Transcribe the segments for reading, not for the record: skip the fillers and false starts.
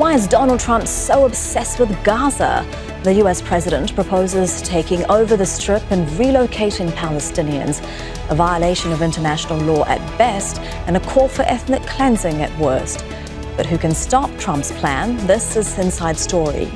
Why is Donald Trump so obsessed with Gaza? The US president proposes taking over the Strip and relocating Palestinians, a violation of international law at best and a call for ethnic cleansing at worst. But who can stop Trump's plan? This is Inside Story.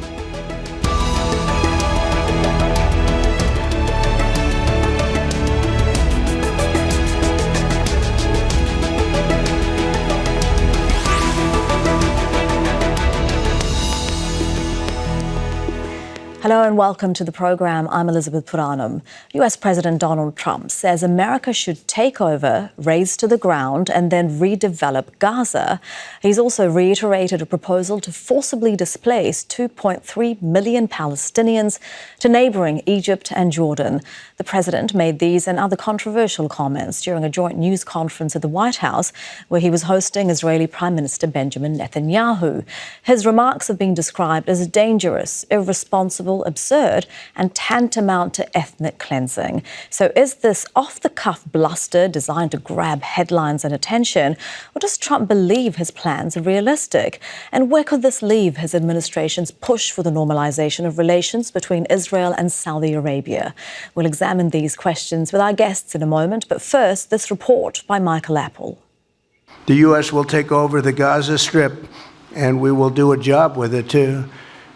Hello and welcome to the program. I'm Elizabeth Puranam. US President Donald Trump says America should take over, raze to the ground, and then redevelop Gaza. He's also reiterated a proposal to forcibly displace 2.3 million Palestinians to neighboring Egypt and Jordan. The president made these and other controversial comments during a joint news conference at the White House, where he was hosting Israeli Prime Minister Benjamin Netanyahu. His remarks have been described as dangerous, irresponsible, absurd and tantamount to ethnic cleansing. So is this off-the-cuff bluster designed to grab headlines and attention, or does Trump believe his plans are realistic? And where could this leave his administration's push for the normalization of relations between Israel and Saudi Arabia? We'll examine these questions with our guests in a moment, but first, this report by Michael Apple. The U.S. will take over the Gaza Strip, and we will do a job with it, too.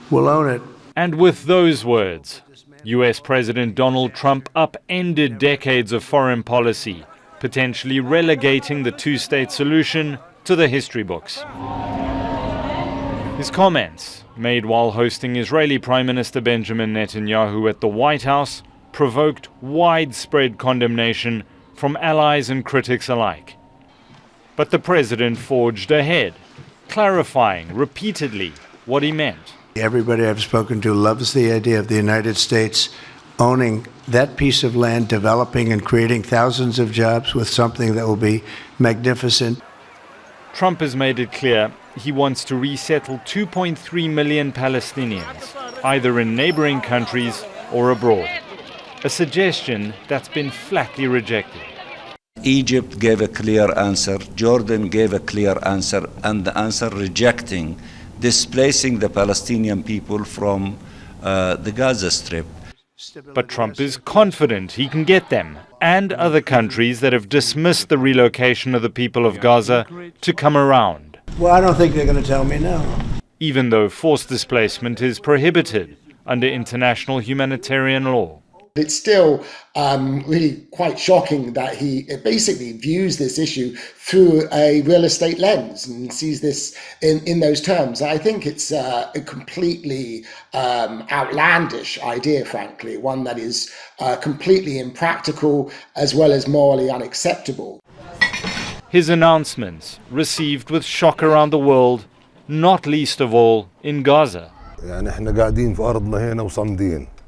We'll own it. And with those words, US President Donald Trump upended decades of foreign policy, potentially relegating the two-state solution to the history books. His comments, made while hosting Israeli Prime Minister Benjamin Netanyahu at the White House, provoked widespread condemnation from allies and critics alike. But the president forged ahead, clarifying repeatedly what he meant. Everybody I've spoken to loves the idea of the United States owning that piece of land, developing and creating thousands of jobs with something that will be magnificent. Trump has made it clear he wants to resettle 2.3 million Palestinians, either in neighboring countries or abroad. A suggestion that's been flatly rejected. Egypt gave a clear answer, Jordan gave a clear answer, and the answer rejecting displacing the Palestinian people from the Gaza Strip. But Trump is confident he can get them and other countries that have dismissed the relocation of the people of Gaza to come around. Well, I don't think they're going to tell me no. Even though forced displacement is prohibited under international humanitarian law. It's still really quite shocking that he basically views this issue through a real estate lens and sees this in those terms. I think it's a completely outlandish idea, frankly, one that is completely impractical as well as morally unacceptable. His announcements received with shock around the world, not least of all in Gaza.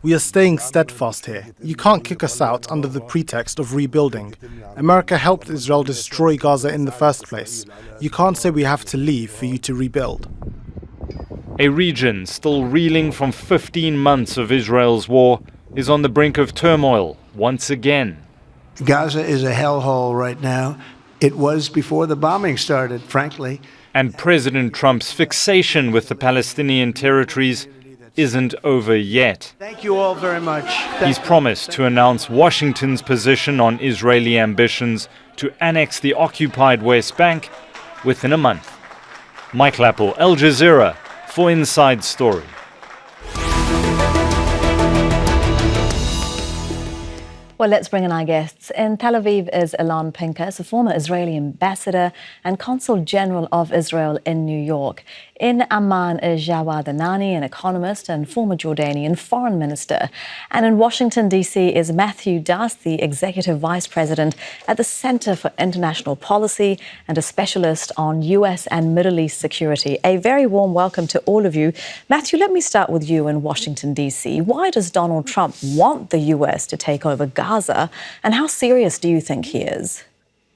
We are staying steadfast here. You can't kick us out under the pretext of rebuilding. America helped Israel destroy Gaza in the first place. You can't say we have to leave for you to rebuild. A region still reeling from 15 months of Israel's war is on the brink of turmoil once again. Gaza is a hellhole right now. It was before the bombing started, frankly. And President Trump's fixation with the Palestinian territories isn't over yet. Thank you all very much. He's promised to announce Washington's position on Israeli ambitions to annex the occupied West Bank within a month. Michael Apple, Al Jazeera, for Inside Story. Well, let's bring in our guests. In Tel Aviv is Alon Pinkas, a former Israeli ambassador and consul general of Israel in New York. In Amman is Jawad Anani, an economist and former Jordanian foreign minister. And in Washington, D.C. is Matthew Duss, the executive vice president at the Center for International Policy and a specialist on U.S. and Middle East security. A very warm welcome to all of you. Matthew, let me start with you in Washington, D.C. Why does Donald Trump want the U.S. to take over Gaza, and how serious do you think he is?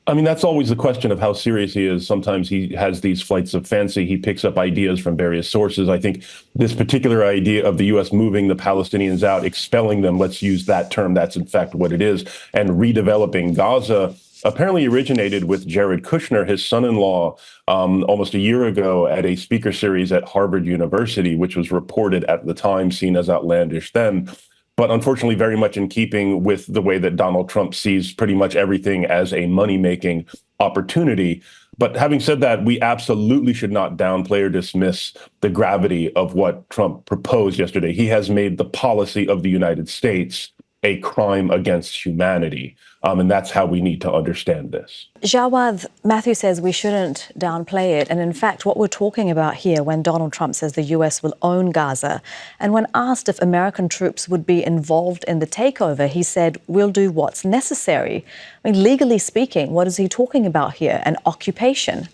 I mean, that's always the question of how serious he is. Sometimes he has these flights of fancy. He picks up ideas from various sources. I think this particular idea of the U.S. moving the Palestinians out, expelling them, let's use that term, that's in fact what it is, and redeveloping Gaza apparently originated with Jared Kushner, his son-in-law, almost a year ago at a speaker series at Harvard University, which was reported at the time, seen as outlandish then, but unfortunately very much in keeping with the way that Donald Trump sees pretty much everything as a money-making opportunity. But having said that, we absolutely should not downplay or dismiss the gravity of what Trump proposed yesterday. He has made the policy of the United States a crime against humanity. And that's how we need to understand this. Jawad, Matthew says we shouldn't downplay it. And in fact, what we're talking about here when Donald Trump says the US will own Gaza, and when asked if American troops would be involved in the takeover, he said, we'll do what's necessary. I mean, legally speaking, what is he talking about here? An occupation?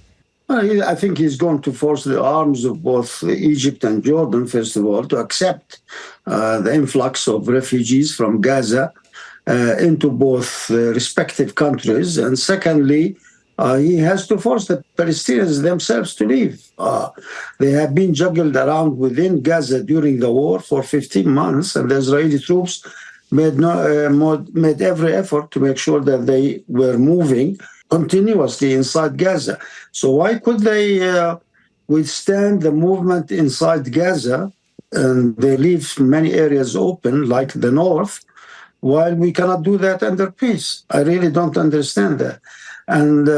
I think he's going to force the arms of both Egypt and Jordan, first of all, to accept the influx of refugees from Gaza into both respective countries. And secondly, he has to force the Palestinians themselves to leave. They have been juggled around within Gaza during the war for 15 months, and the Israeli troops made every effort to make sure that they were moving continuously inside Gaza. So why could they withstand the movement inside Gaza and they leave many areas open, like the north, while we cannot do that under peace? I really don't understand that. And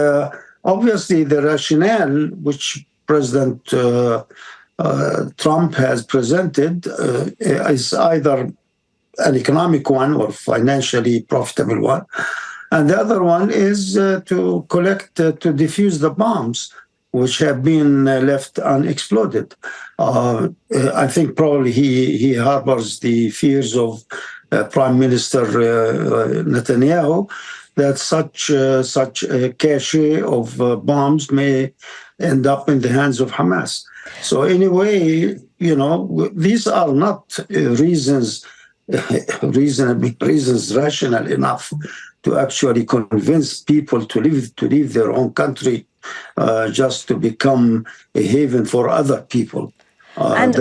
obviously the rationale which President Trump has presented is either an economic one or financially profitable one. And the other one is to defuse the bombs, which have been left unexploded. I think probably he harbors the fears of Prime Minister Netanyahu that such a cache of bombs may end up in the hands of Hamas. So anyway, these are not reasons rational enough to actually convince people to leave their own country just to become a haven for other people. And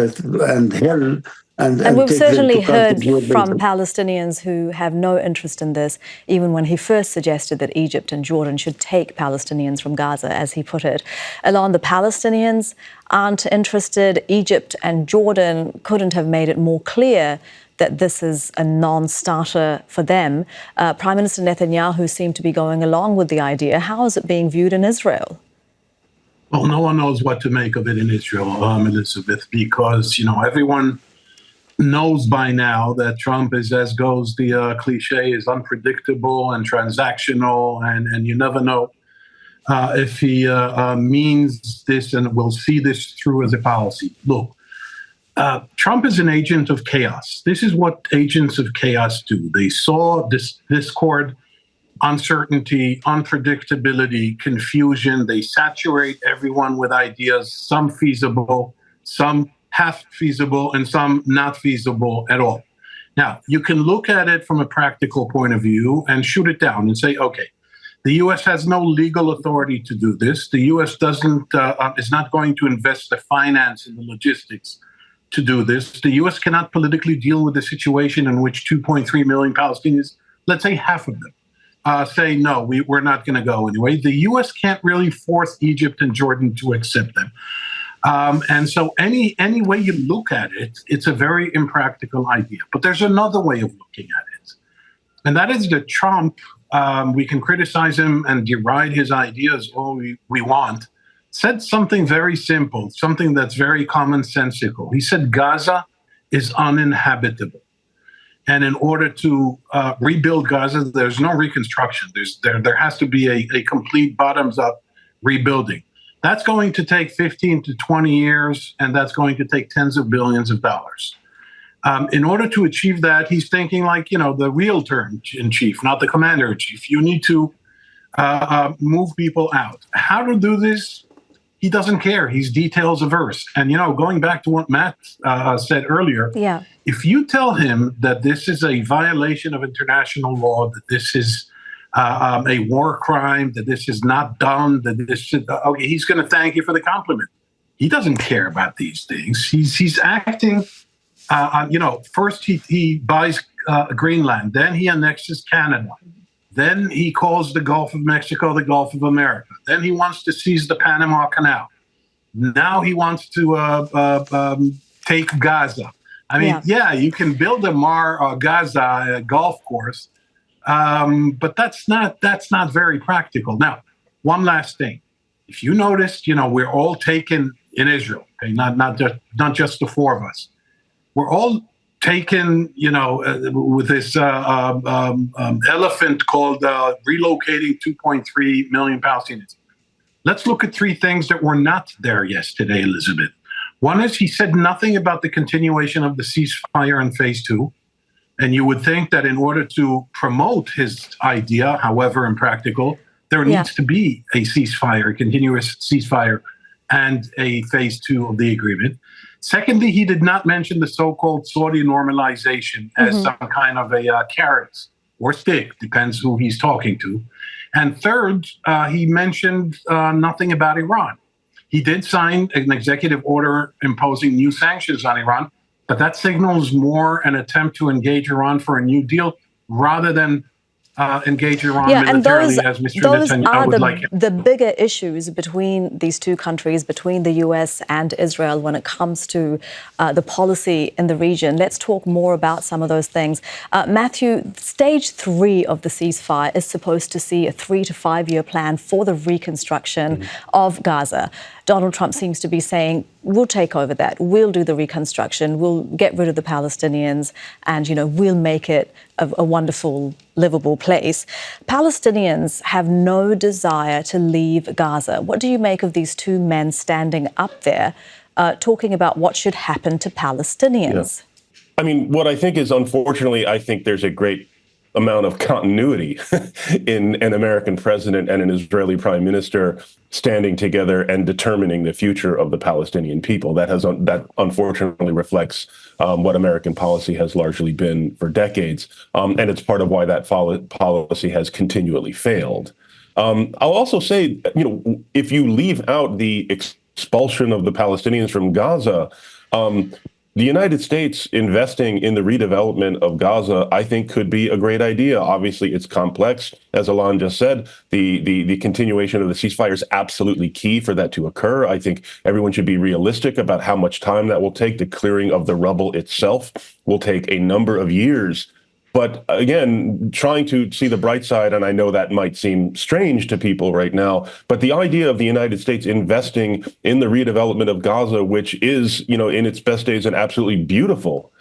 we've certainly heard from Palestinians who have no interest in this, even when he first suggested that Egypt and Jordan should take Palestinians from Gaza, as he put it. Alon, the Palestinians aren't interested. Egypt and Jordan couldn't have made it more clear that this is a non-starter for them. Prime Minister Netanyahu seemed to be going along with the idea. How is it being viewed in Israel? Well, no one knows what to make of it in Israel, Elizabeth, because, everyone knows by now that Trump is, as goes the cliche, is unpredictable and transactional, and you never know if he means this and will see this through as a policy. Look, Trump is an agent of chaos. This is what agents of chaos do. They saw discord, uncertainty, unpredictability, confusion. They saturate everyone with ideas, some feasible, some half feasible, and some not feasible at all. Now, you can look at it from a practical point of view and shoot it down and say, okay, the U.S. has no legal authority to do this. The U.S. is not going to invest the finance and the logistics to do this. The U.S. cannot politically deal with a situation in which 2.3 million Palestinians, let's say half of them, say, no, we're not going to go anyway. The U.S. can't really force Egypt and Jordan to accept them. And so any way you look at it, it's a very impractical idea. But there's another way of looking at it. And that is that Trump, we can criticize him and deride his ideas all we want, said something very simple, something that's very commonsensical. He said Gaza is uninhabitable. And in order to rebuild Gaza, there's no reconstruction. There has to be a complete bottoms-up rebuilding. That's going to take 15 to 20 years, and that's going to take tens of billions of dollars. In order to achieve that, he's thinking like, the realtor-in-chief, not the commander-in-chief. You need to move people out. How to do this? He doesn't care. He's details averse. And, going back to what Matt said earlier, if you tell him that this is a violation of international law, that this is a war crime, that this is not done, that this should, he's going to thank you for the compliment. He doesn't care about these things. He's acting, first he buys Greenland, then he annexes Canada. Then he calls the Gulf of Mexico the Gulf of America. Then he wants to seize the Panama Canal. Now he wants to take Gaza. I mean, yeah, you can build a Gaza golf course, but that's not very practical. Now, one last thing. If you noticed, we're all taken in Israel, okay? Not just the four of us. We're all taken, with this elephant called relocating 2.3 million Palestinians. Let's look at three things that were not there yesterday, Elizabeth. One is he said nothing about the continuation of the ceasefire in phase 2. And you would think that in order to promote his idea, however impractical, there needs to be a ceasefire, a continuous ceasefire, and a phase 2 of the agreement. Secondly, he did not mention the so-called Saudi normalization as some kind of a carrot or stick, depends who he's talking to. And third, he mentioned nothing about Iran. He did sign an executive order imposing new sanctions on Iran, but that signals more an attempt to engage Iran for a new deal rather than engage Iran militarily, as Mr. Netanyahu would like. The bigger issues between these two countries, between the US and Israel, when it comes to the policy in the region. Let's talk more about some of those things. Matthew, stage 3 of the ceasefire is supposed to see a 3 to 5 year plan for the reconstruction of Gaza. Donald Trump seems to be saying, we'll take over that. We'll do the reconstruction. We'll get rid of the Palestinians and, we'll make it a wonderful, livable place. Palestinians have no desire to leave Gaza. What do you make of these two men standing up there talking about what should happen to Palestinians? Yeah. I mean, what I think is, unfortunately, I think there's a great amount of continuity in an American president and an Israeli prime minister standing together and determining the future of the Palestinian people. That unfortunately reflects what American policy has largely been for decades, and it's part of why that policy has continually failed. I'll also say, if you leave out the expulsion of the Palestinians from Gaza, the United States investing in the redevelopment of Gaza, I think, could be a great idea. Obviously, it's complex. As Alon just said, the continuation of the ceasefire is absolutely key for that to occur. I think everyone should be realistic about how much time that will take. The clearing of the rubble itself will take a number of years. But again, trying to see the bright side, and I know that might seem strange to people right now, but the idea of the United States investing in the redevelopment of Gaza, which is, in its best days, an absolutely beautiful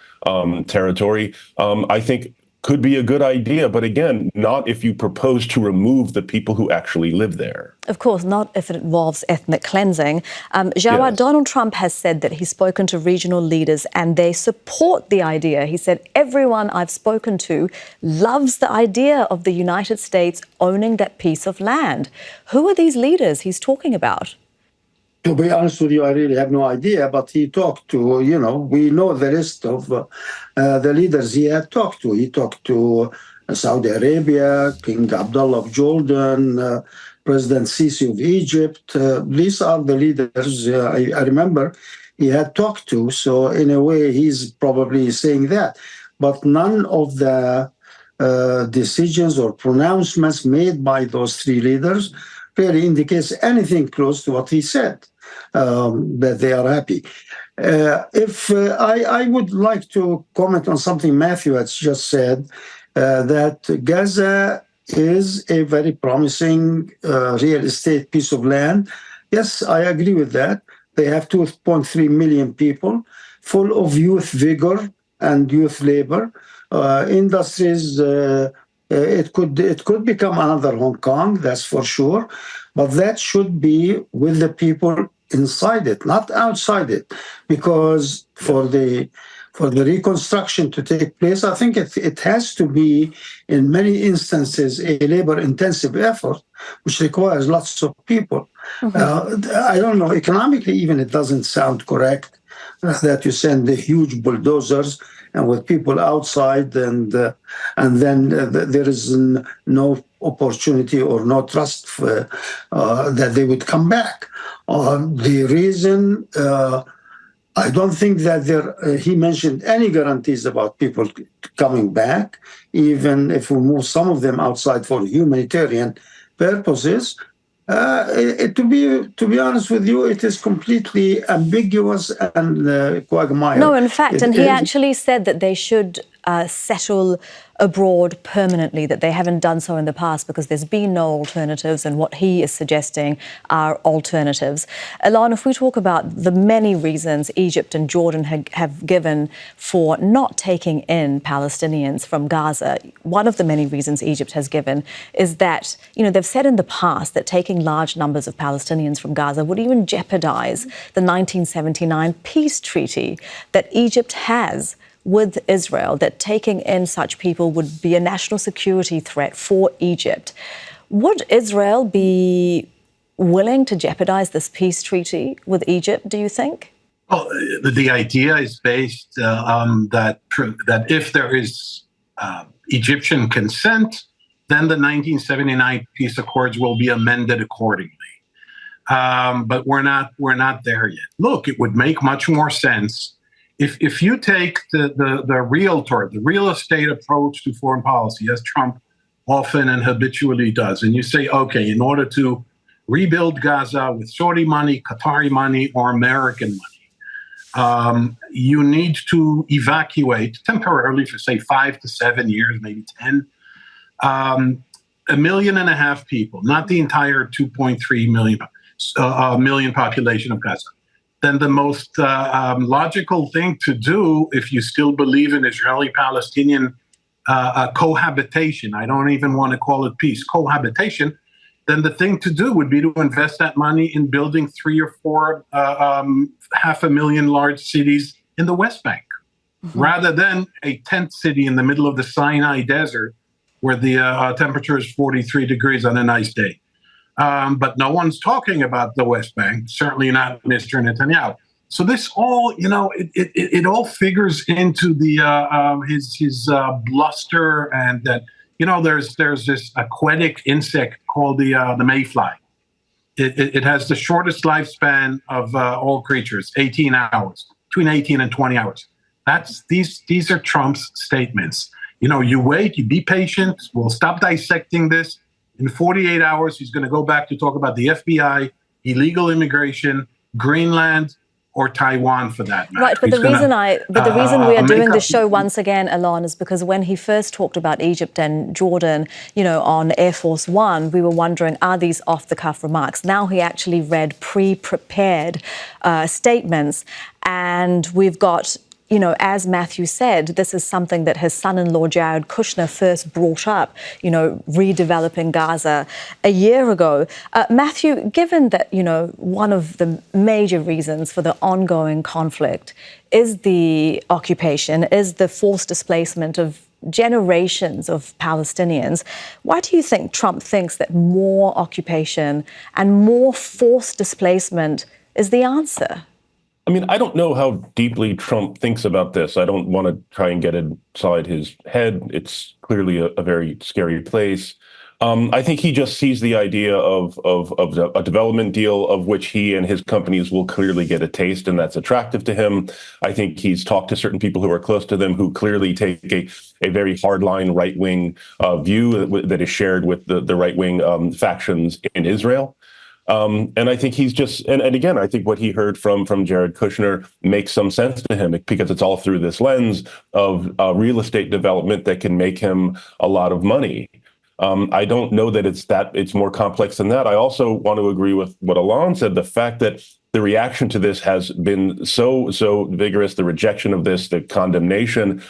territory, I think could be a good idea. But again, not if you propose to remove the people who actually live there. Of course, not if it involves ethnic cleansing. Jawad, Donald Trump has said that he's spoken to regional leaders and they support the idea. He said, everyone I've spoken to loves the idea of the United States owning that piece of land. Who are these leaders he's talking about? To be honest with you, I really have no idea, but he talked to, we know the list of the leaders he had talked to. He talked to Saudi Arabia, King Abdullah of Jordan, President Sisi of Egypt. These are the leaders I remember he had talked to. So in a way, he's probably saying that. But none of the decisions or pronouncements made by those three leaders really indicates anything close to what he said, that they are happy. I would like to comment on something Matthew has just said, that Gaza is a very promising real estate piece of land. Yes, I agree with that. They have 2.3 million people, full of youth vigor and youth labor. Industries, it could become another Hong Kong, that's for sure. But that should be with the people inside it, not outside it, because for the reconstruction to take place, I think it has to be, in many instances, a labor-intensive effort, which requires lots of people. I don't know, economically even it doesn't sound correct that you send the huge bulldozers and with people outside, and then there is no opportunity or no trust that they would come back. The reason I don't think that he mentioned any guarantees about people coming back, even if we move some of them outside for humanitarian purposes. To be honest with you, it is completely ambiguous and quagmire. No, in fact, and he actually said that they should settle abroad permanently, that they haven't done so in the past because there's been no alternatives, and what he is suggesting are alternatives. Alon, if we talk about the many reasons Egypt and Jordan have given for not taking in Palestinians from Gaza, one of the many reasons Egypt has given is that, they've said in the past that taking large numbers of Palestinians from Gaza would even jeopardize the 1979 peace treaty that Egypt has with Israel, that taking in such people would be a national security threat for Egypt. Would Israel be willing to jeopardize this peace treaty with Egypt, do you think? Well, the idea is based on that if there is Egyptian consent, then the 1979 peace accords will be amended accordingly. But we're not there yet. Look, it would make much more sense if you take the real estate approach to foreign policy, as Trump often and habitually does, and you say, okay, in order to rebuild Gaza with Saudi money, Qatari money, or American money, you need to evacuate temporarily for, say, 5 to 7 years, maybe 10, 1.5 million people, not the entire 2.3 million population of Gaza. Then the most logical thing to do, if you still believe in Israeli-Palestinian cohabitation, I don't even want to call it peace, cohabitation, then the thing to do would be to invest that money in building 3 or 4 500,000 large cities in the West Bank, rather than a tent city in the middle of the Sinai desert where the temperature is 43 degrees on a nice day. But no one's talking about the West Bank, certainly not Mr. Netanyahu. So this all, it all figures into the his bluster, and that there's this aquatic insect called the mayfly. It has the shortest lifespan of all creatures, 18 hours, between 18 and 20 hours. These are Trump's statements. You wait, you be patient. We'll stop dissecting this. In 48 hours, he's going to go back to talk about the FBI, illegal immigration, Greenland, or Taiwan, for that matter. Right, but the reason we are doing this show once again, Alon, is because when he first talked about Egypt and Jordan, on Air Force One, we were wondering, are these off-the-cuff remarks? Now he actually read pre-prepared statements, and we've got, as Matthew said, this is something that his son-in-law, Jared Kushner, first brought up, redeveloping Gaza a year ago. Matthew, given that, one of the major reasons for the ongoing conflict is the occupation, is the forced displacement of generations of Palestinians, why do you think Trump thinks that more occupation and more forced displacement is the answer? I mean, I don't know how deeply Trump thinks about this. I don't want to try and get inside his head. It's clearly a very scary place. I think he just sees the idea of a development deal of which he and his companies will clearly get a taste, and that's attractive to him. I think he's talked to certain people who are close to them who clearly take a very hardline right-wing view that is shared with the right-wing factions in Israel. And I think he's just, and again, I think what he heard from Jared Kushner makes some sense to him, because it's all through this lens of real estate development that can make him a lot of money. I don't know that it's more complex than that. I also want to agree with what Alon said. The fact that the reaction to this has been so vigorous, the rejection of this, the condemnation,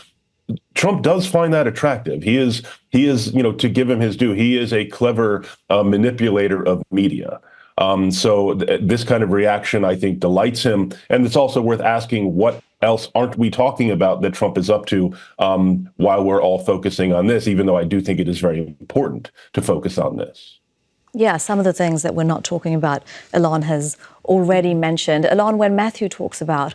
Trump does find that attractive. He is, to give him his due, he is a clever manipulator of media. So this kind of reaction, I think, delights him. And it's also worth asking, what else aren't we talking about that Trump is up to while we're all focusing on this, even though I do think it is very important to focus on this. Yeah, some of the things that we're not talking about, Alon has already mentioned. Alon, when Matthew talks about,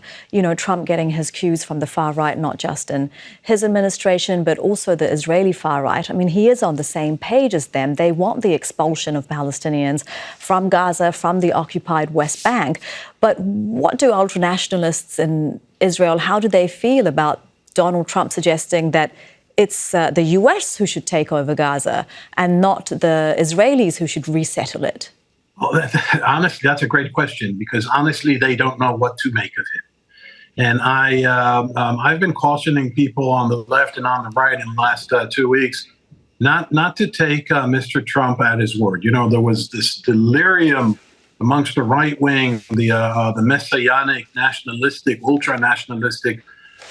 Trump getting his cues from the far right, not just in his administration, but also the Israeli far right, I mean, he is on the same page as them. They want the expulsion of Palestinians from Gaza, from the occupied West Bank. But what do ultranationalists in Israel, how do they feel about Donald Trump suggesting that it's the US who should take over Gaza and not the Israelis who should resettle it? Well, honestly, that's a great question, because honestly, they don't know what to make of it. And I've been cautioning people on the left and on the right in the last 2 weeks not to take Mr. Trump at his word. There was this delirium amongst the right wing, the messianic, nationalistic, ultra-nationalistic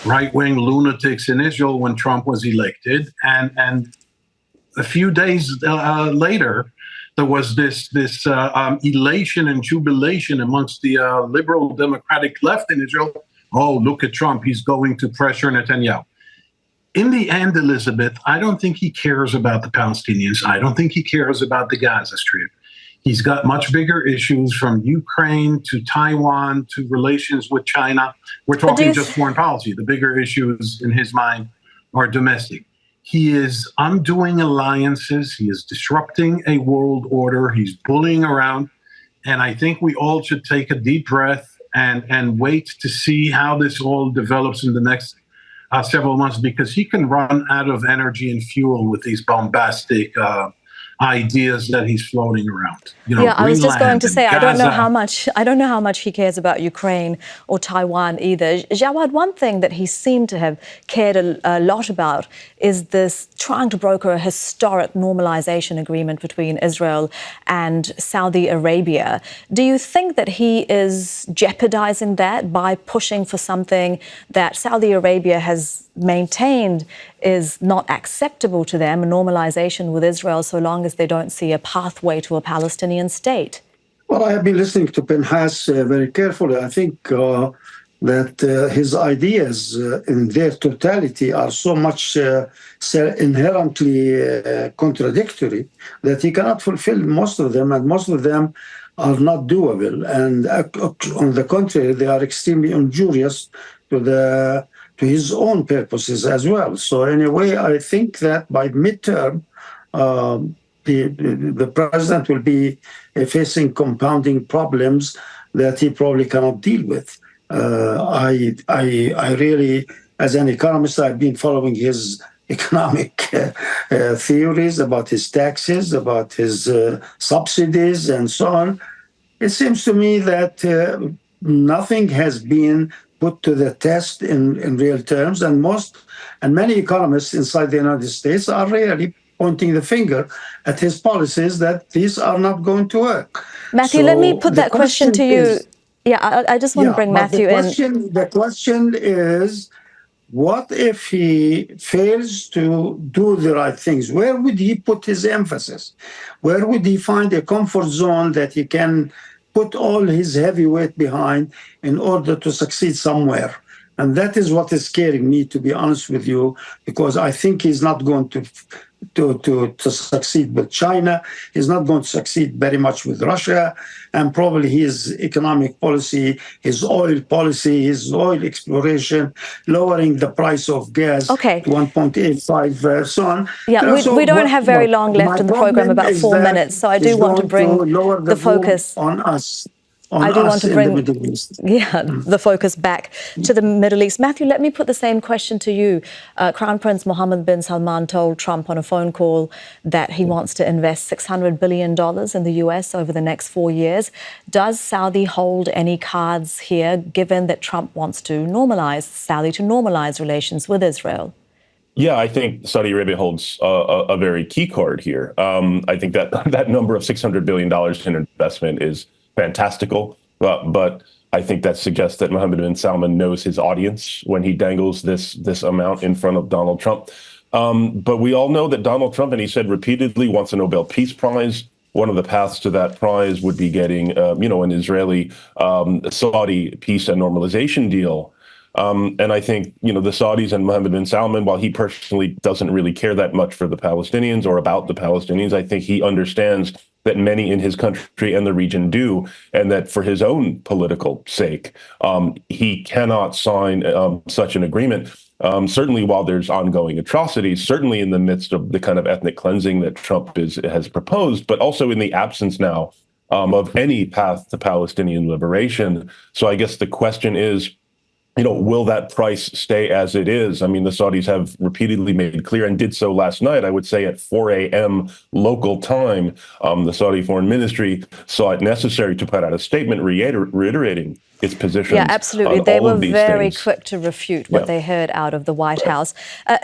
right-wing lunatics in Israel when Trump was elected, and a few days later, there was this elation and jubilation amongst the liberal democratic left in Israel. Oh, look at Trump; he's going to pressure Netanyahu. In the end, Elizabeth, I don't think he cares about the Palestinians. I don't think he cares about the Gaza Strip. He's got much bigger issues, from Ukraine to Taiwan to relations with China. We're talking just foreign policy. The bigger issues in his mind are domestic. He is undoing alliances. He is disrupting a world order. He's bullying around. And I think we all should take a deep breath and wait to see how this all develops in the next several months, because he can run out of energy and fuel with these bombastic ideas that he's floating around. I was just going to say, I don't know Gaza. how much he cares about Ukraine or Taiwan either. Jawad, one thing that he seemed to have cared a lot about is this trying to broker a historic normalization agreement between Israel and Saudi Arabia. Do you think that he is jeopardizing that by pushing for something that Saudi Arabia has maintained is not acceptable to them, a normalization with Israel, so long as they don't see a pathway to a Palestinian state? Well, I have been listening to Pinkas very carefully. I think that his ideas in their totality are so much inherently contradictory that he cannot fulfill most of them, and most of them are not doable. And on the contrary, they are extremely injurious to his own purposes as well. So in a way, I think that by midterm, the president will be facing compounding problems that he probably cannot deal with. I really, as an economist, I've been following his economic theories about his taxes, about his subsidies, and so on. It seems to me that nothing has been put to the test in real terms, and many economists inside the United States are really pointing the finger at his policies that these are not going to work. Matthew, let me put that question to you. I just want to bring Matthew in. The question is, what if he fails to do the right things? Where would he put his emphasis? Where would he find a comfort zone that he can put all his heavy weight behind in order to succeed somewhere? And that is what is scaring me, to be honest with you, because I think he's not going to succeed with China. He's not going to succeed very much with Russia. And probably his economic policy, his oil policy, his oil exploration, lowering the price of gas to 1.85, so on. We don't have very long left in the program, about 4 minutes. So I do want to bring the focus on us. I do want to bring the focus back to the Middle East. Matthew, let me put the same question to you. Crown Prince Mohammed bin Salman told Trump on a phone call that he wants to invest $600 billion in the US over the next 4 years. Does Saudi hold any cards here, given that Trump wants to normalize relations with Israel? Yeah, I think Saudi Arabia holds a very key card here. I think that number of $600 billion in investment is fantastical, but I think that suggests that Mohammed bin Salman knows his audience when he dangles this amount in front of Donald Trump. But we all know that Donald Trump, and he said repeatedly, wants a Nobel Peace Prize. One of the paths to that prize would be getting, an Israeli-Saudi peace and normalization deal. And I think, the Saudis and Mohammed bin Salman, while he personally doesn't really care that much for the Palestinians or about the Palestinians, I think he understands that many in his country and the region do, and that for his own political sake, he cannot sign such an agreement. Certainly while there's ongoing atrocities, certainly in the midst of the kind of ethnic cleansing that Trump has proposed, but also in the absence now of any path to Palestinian liberation. So I guess the question is, will that price stay as it is? I mean, the Saudis have repeatedly made clear, and did so last night, I would say at 4 a.m. local time, the Saudi Foreign Ministry saw it necessary to put out a statement reiterating its position. Yeah, absolutely. They were very quick to refute what they heard out of the White House.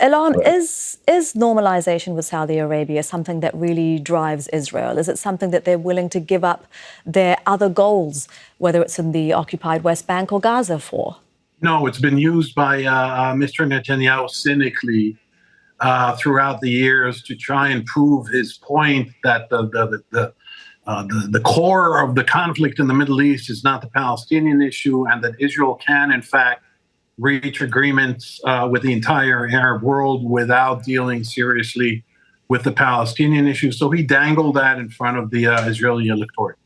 Alon, is normalization with Saudi Arabia something that really drives Israel? Is it something that they're willing to give up their other goals, whether it's in the occupied West Bank or Gaza for? No, it's been used by Mr. Netanyahu cynically throughout the years to try and prove his point that the core of the conflict in the Middle East is not the Palestinian issue, and that Israel can, in fact, reach agreements with the entire Arab world without dealing seriously with the Palestinian issue. So he dangled that in front of the Israeli electorate.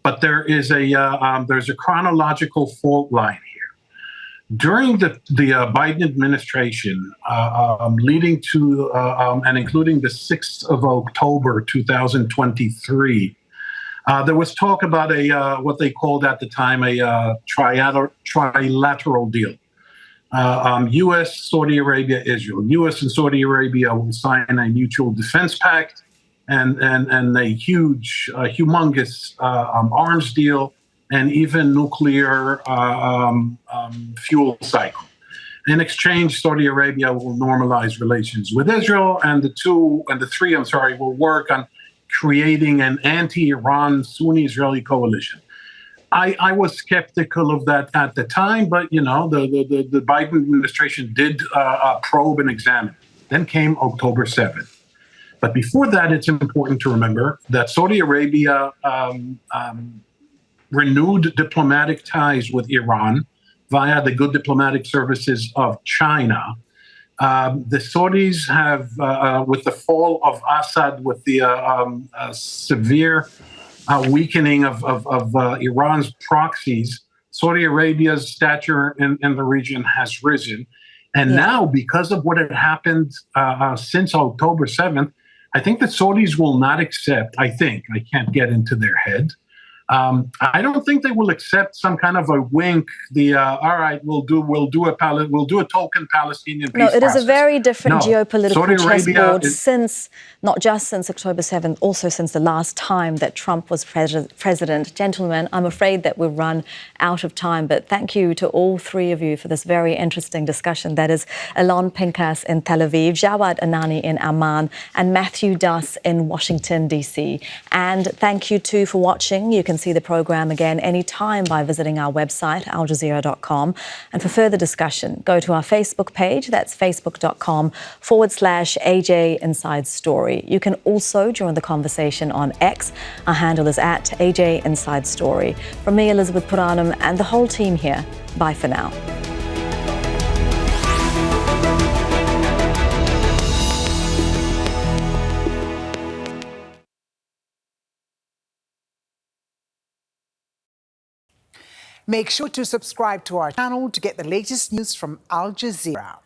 But there's a chronological fault line here. During the Biden administration, leading to and including the 6th of October 2023, there was talk about what they called at the time a trilateral deal. U.S., Saudi Arabia, Israel. U.S. and Saudi Arabia will sign a mutual defense pact and a humongous arms deal, and even nuclear fuel cycle. In exchange, Saudi Arabia will normalize relations with Israel, and the three will work on creating an anti-Iran Sunni-Israeli coalition. I was skeptical of that at the time, but the Biden administration did probe and examine. Then came October 7th. But before that, it's important to remember that Saudi Arabia renewed diplomatic ties with Iran via the good diplomatic services of China. The Saudis have, with the fall of Assad, with the severe weakening of Iran's proxies, Saudi Arabia's stature in the region has risen. And now, because of what had happened since October 7th, I think the Saudis will not accept, I can't get into their head, I don't think they will accept some kind of a wink. All right, we'll do a token Palestinian peace process. No, it is a very different geopolitical chessboard since, not just since October 7th, also since the last time that Trump was president. Gentlemen, I'm afraid that we've run out of time, but thank you to all three of you for this very interesting discussion. That is Alon Pinkas in Tel Aviv, Jawad Anani in Amman, and Matthew Duss in Washington, D.C. And thank you too for watching. You can see the program again anytime by visiting our website, aljazeera.com. And for further discussion, go to our Facebook page. That's facebook.com/AJ Inside Story. You can also join the conversation on X. Our handle is @AJ Inside Story. From me, Elizabeth Puranam, and the whole team here, bye for now. Make sure to subscribe to our channel to get the latest news from Al Jazeera.